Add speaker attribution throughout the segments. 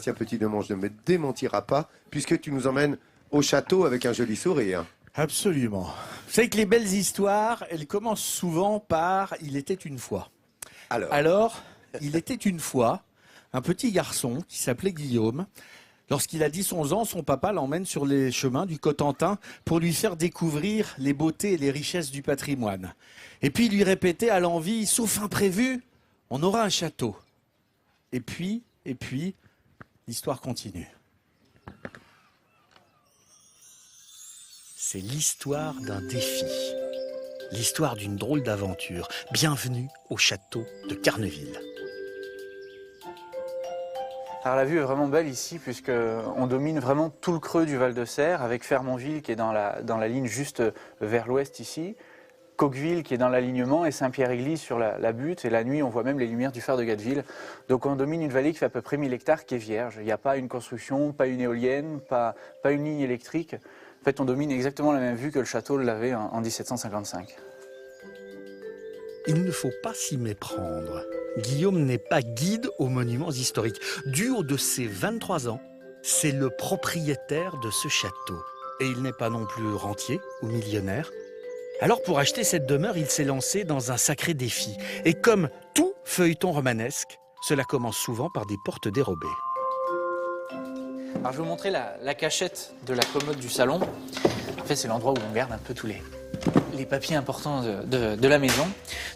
Speaker 1: Sébastien Petit-Demange ne me démentira pas, puisque tu nous emmènes au château avec un joli sourire.
Speaker 2: Absolument. Vous savez que les belles histoires, elles commencent souvent par « il était une fois ». Alors, il était une fois un petit garçon qui s'appelait Guillaume. Lorsqu'il a 10-11 ans, son papa l'emmène sur les chemins du Cotentin pour lui faire découvrir les beautés et les richesses du patrimoine. Et puis il lui répétait à l'envi, sauf imprévu, on aura un château. Et puis, l'histoire continue. C'est l'histoire d'un défi, l'histoire d'une drôle d'aventure. Bienvenue au château de Carneville.
Speaker 3: Alors la vue est vraiment belle ici puisqu'on domine vraiment tout le creux du Val de Serre avec Fermonville qui est dans la ligne juste vers l'ouest ici, Coqueville qui est dans l'alignement et Saint-Pierre-Église sur la butte et la nuit on voit même les lumières du phare de Gatteville. Donc on domine une vallée qui fait à peu près 1000 hectares qui est vierge. Il n'y a pas une construction, pas une éolienne, pas une ligne électrique. En fait on domine exactement la même vue que le château l'avait en 1755.
Speaker 2: Il ne faut pas s'y méprendre. Guillaume n'est pas guide aux monuments historiques. Du haut de ses 23 ans, c'est le propriétaire de ce château. Et il n'est pas non plus rentier ou millionnaire. Alors pour acheter cette demeure, il s'est lancé dans un sacré défi. Et comme tout feuilleton romanesque, cela commence souvent par des portes dérobées.
Speaker 3: Alors je vais vous montrer la cachette de la commode du salon. En fait c'est l'endroit où on garde un peu tous les papiers importants de la maison.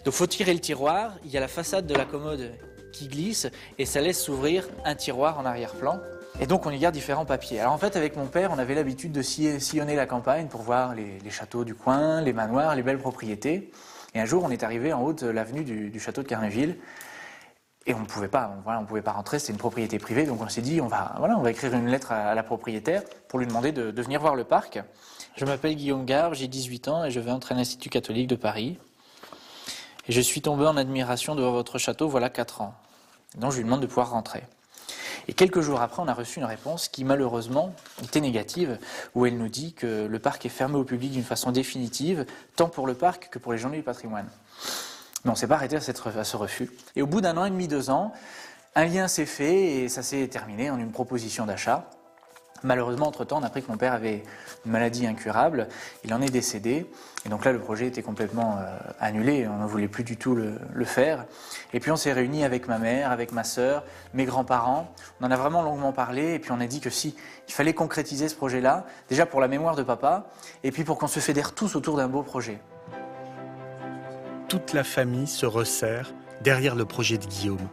Speaker 3: Donc il faut tirer le tiroir, il y a la façade de la commode qui glisse et ça laisse s'ouvrir un tiroir en arrière-plan. Et donc on y garde différents papiers. Alors en fait avec mon père on avait l'habitude de sillonner la campagne pour voir les châteaux du coin, les manoirs, les belles propriétés. Et un jour on est arrivé en haut de l'avenue du château de Carneville. Et on ne pouvait pas rentrer, c'était une propriété privée. Donc on s'est dit on va écrire une lettre à la propriétaire pour lui demander de venir voir le parc. Je m'appelle Guillaume Garbe, j'ai 18 ans et je vais entrer à l'Institut catholique de Paris. Et je suis tombé en admiration devant votre château voilà 4 ans. Donc je lui demande de pouvoir rentrer. Et quelques jours après, on a reçu une réponse qui malheureusement était négative, où elle nous dit que le parc est fermé au public d'une façon définitive, tant pour le parc que pour les journées du patrimoine. Mais on ne s'est pas arrêté à ce refus. Et au bout d'1 an et demi, 2 ans, un lien s'est fait et ça s'est terminé en une proposition d'achat. Malheureusement, entre-temps, on a appris que mon père avait une maladie incurable, il en est décédé, et donc là le projet était complètement annulé, on ne voulait plus du tout le faire. Et puis on s'est réunis avec ma mère, avec ma sœur, mes grands-parents, on en a vraiment longuement parlé, et puis on a dit que si, il fallait concrétiser ce projet-là, déjà pour la mémoire de papa, et puis pour qu'on se fédère tous autour d'un beau projet.
Speaker 2: Toute la famille se resserre derrière le projet de Guillaume.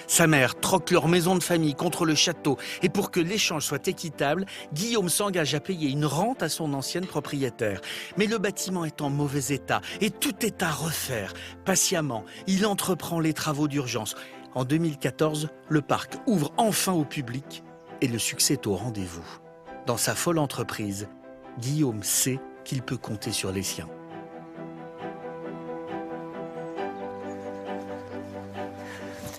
Speaker 2: Sa mère troque leur maison de famille contre le château et pour que l'échange soit équitable, Guillaume s'engage à payer une rente à son ancienne propriétaire. Mais le bâtiment est en mauvais état et tout est à refaire. Patiemment, il entreprend les travaux d'urgence. En 2014, le parc ouvre enfin au public et le succès est au rendez-vous. Dans sa folle entreprise, Guillaume sait qu'il peut compter sur les siens.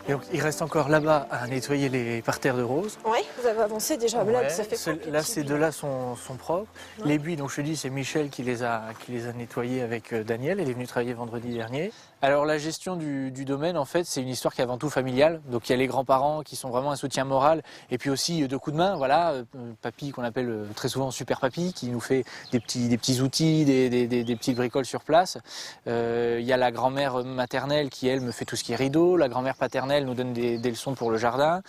Speaker 3: Et donc, il reste encore là-bas à nettoyer les parterres de roses.
Speaker 4: Oui, vous avez avancé déjà.
Speaker 3: Ouais,
Speaker 4: Là, ça fait
Speaker 3: là, ces deux-là sont propres.
Speaker 4: Ouais.
Speaker 3: Les buis, donc je te dis, c'est Michel qui les a nettoyés avec Daniel. Elle est venue travailler vendredi dernier. Alors la gestion du domaine, en fait, c'est une histoire qui est avant tout familiale. Donc il y a les grands-parents qui sont vraiment un soutien moral. Et puis aussi de coups de main, voilà, papy qu'on appelle très souvent super papy, qui nous fait des petits outils, des petites bricoles sur place. Il y a la grand-mère maternelle qui, elle, me fait tout ce qui est rideau. La grand-mère paternelle nous donne des leçons pour le jardin.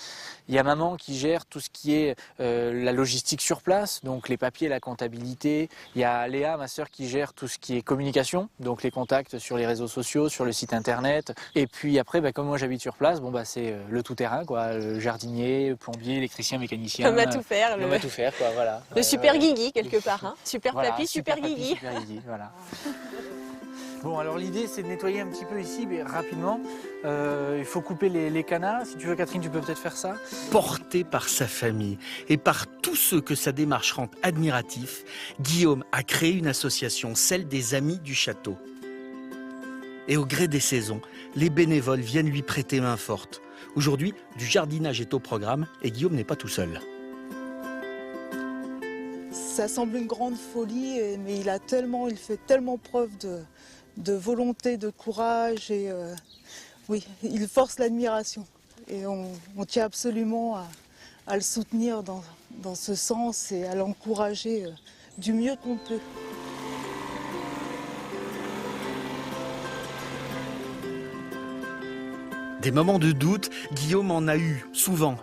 Speaker 3: Il y a maman qui gère tout ce qui est la logistique sur place, donc les papiers, la comptabilité. Il y a Léa, ma sœur, qui gère tout ce qui est communication, donc les contacts sur les réseaux sociaux, sur le site internet. Et puis après, comme moi j'habite sur place, c'est le tout-terrain, quoi. Le jardinier, plombier, électricien, mécanicien.
Speaker 4: L'homme à tout faire.
Speaker 3: L'homme à tout faire, quoi, voilà.
Speaker 4: Le super guigui, quelque part. Hein. Super
Speaker 3: voilà,
Speaker 4: papy, super guigui.
Speaker 3: Super guigui, voilà. Bon, alors l'idée, c'est de nettoyer un petit peu ici, mais rapidement. Il faut couper les canards. Si tu veux, Catherine, tu peux peut-être faire ça.
Speaker 2: Porté par sa famille et par tous ceux que sa démarche rend admiratifs, Guillaume a créé une association, celle des Amis du Château. Et au gré des saisons, les bénévoles viennent lui prêter main forte. Aujourd'hui, du jardinage est au programme et Guillaume n'est pas tout seul.
Speaker 5: Ça semble une grande folie, mais il fait tellement preuve de volonté, de courage et oui, il force l'admiration. Et on tient absolument à le soutenir dans ce sens et à l'encourager du mieux qu'on peut.
Speaker 2: Des moments de doute, Guillaume en a eu, souvent.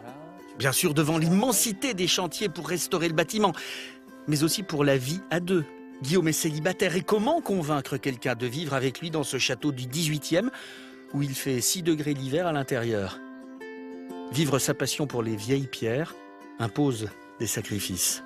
Speaker 2: Bien sûr, devant l'immensité des chantiers pour restaurer le bâtiment, mais aussi pour la vie à deux. Guillaume est célibataire et comment convaincre quelqu'un de vivre avec lui dans ce château du 18e où il fait 6 degrés l'hiver à l'intérieur? Vivre sa passion pour les vieilles pierres impose des sacrifices.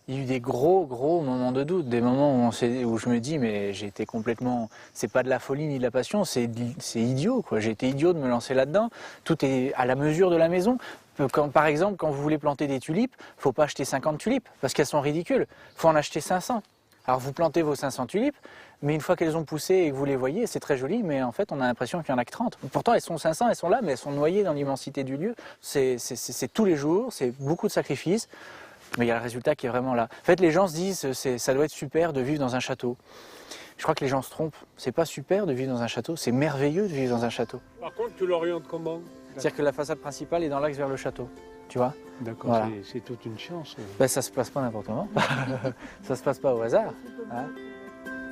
Speaker 3: Il y a eu des gros moments de doute, des moments où je me dis mais j'ai été complètement, c'est pas de la folie ni de la passion, c'est idiot quoi. J'ai été idiot de me lancer là-dedans. Tout est à la mesure de la maison. Par exemple, quand vous voulez planter des tulipes, faut pas acheter 50 tulipes parce qu'elles sont ridicules. Faut en acheter 500. Alors vous plantez vos 500 tulipes, mais une fois qu'elles ont poussé et que vous les voyez, c'est très joli, mais en fait on a l'impression qu'il n'y en a que 30. Pourtant elles sont 500, elles sont là, mais elles sont noyées dans l'immensité du lieu. C'est tous les jours, c'est beaucoup de sacrifices. Mais il y a le résultat qui est vraiment là. En fait, les gens se disent ça doit être super de vivre dans un château. Je crois que les gens se trompent. C'est pas super de vivre dans un château, c'est merveilleux de vivre dans un château.
Speaker 6: Par contre, tu l'orientes comment?
Speaker 3: C'est-à-dire que la façade principale est dans l'axe vers le château. Tu vois?
Speaker 6: D'accord,
Speaker 3: Voilà.
Speaker 6: c'est toute une chance.
Speaker 3: Ben, ça se passe pas n'importe comment. Ça se passe pas au hasard. Hein.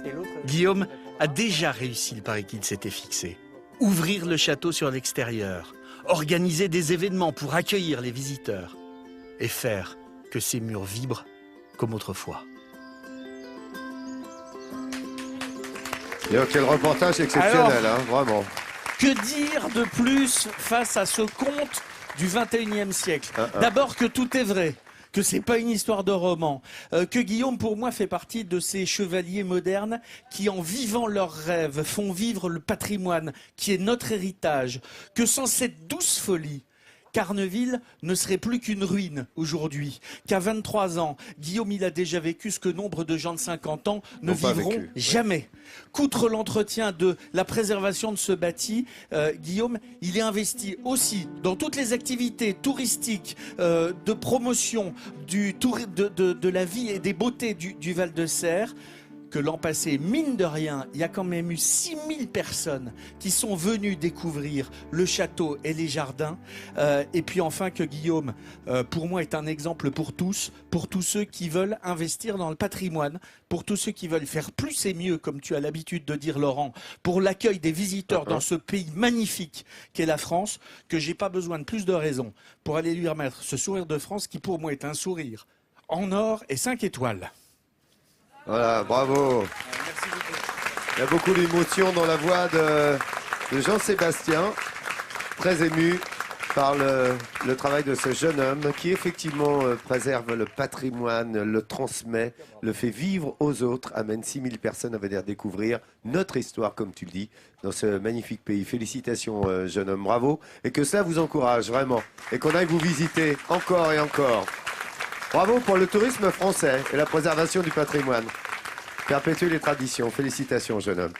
Speaker 3: Et l'autre...
Speaker 2: Guillaume a déjà réussi le pari qu'il s'était fixé. Ouvrir le château sur l'extérieur, organiser des événements pour accueillir les visiteurs et faire que ces murs vibrent comme autrefois.
Speaker 1: Et quel reportage exceptionnel, hein, vraiment.
Speaker 2: Que dire de plus face à ce conte du 21e siècle? D'abord que tout est vrai, que c'est pas une histoire de roman, que Guillaume pour moi fait partie de ces chevaliers modernes qui en vivant leurs rêves font vivre le patrimoine qui est notre héritage, que sans cette douce folie, Carneville ne serait plus qu'une ruine aujourd'hui, qu'à 23 ans, Guillaume il a déjà vécu ce que nombre de gens de 50 ans ne vivront jamais. Qu'outre l'entretien de la préservation de ce bâti, Guillaume, il est investi aussi dans toutes les activités touristiques, de promotion de la vie et des beautés du Val de Serre. Que l'an passé, mine de rien, il y a quand même eu 6000 personnes qui sont venues découvrir le château et les jardins. Et puis enfin que Guillaume, pour moi, est un exemple pour tous ceux qui veulent investir dans le patrimoine, pour tous ceux qui veulent faire plus et mieux, comme tu as l'habitude de dire Laurent, pour l'accueil des visiteurs dans ce pays magnifique qu'est la France, que j'ai pas besoin de plus de raisons pour aller lui remettre ce sourire de France qui pour moi est un sourire en or et 5 étoiles.
Speaker 1: Voilà, bravo. Il y a beaucoup d'émotion dans la voix de Jean-Sébastien, très ému par le travail de ce jeune homme qui effectivement préserve le patrimoine, le transmet, le fait vivre aux autres, amène 6000 personnes à venir découvrir notre histoire, comme tu le dis, dans ce magnifique pays. Félicitations, jeune homme, bravo. Et que ça vous encourage vraiment. Et qu'on aille vous visiter encore et encore. Bravo pour le tourisme français et la préservation du patrimoine. Perpétuer les traditions. Félicitations, jeune homme.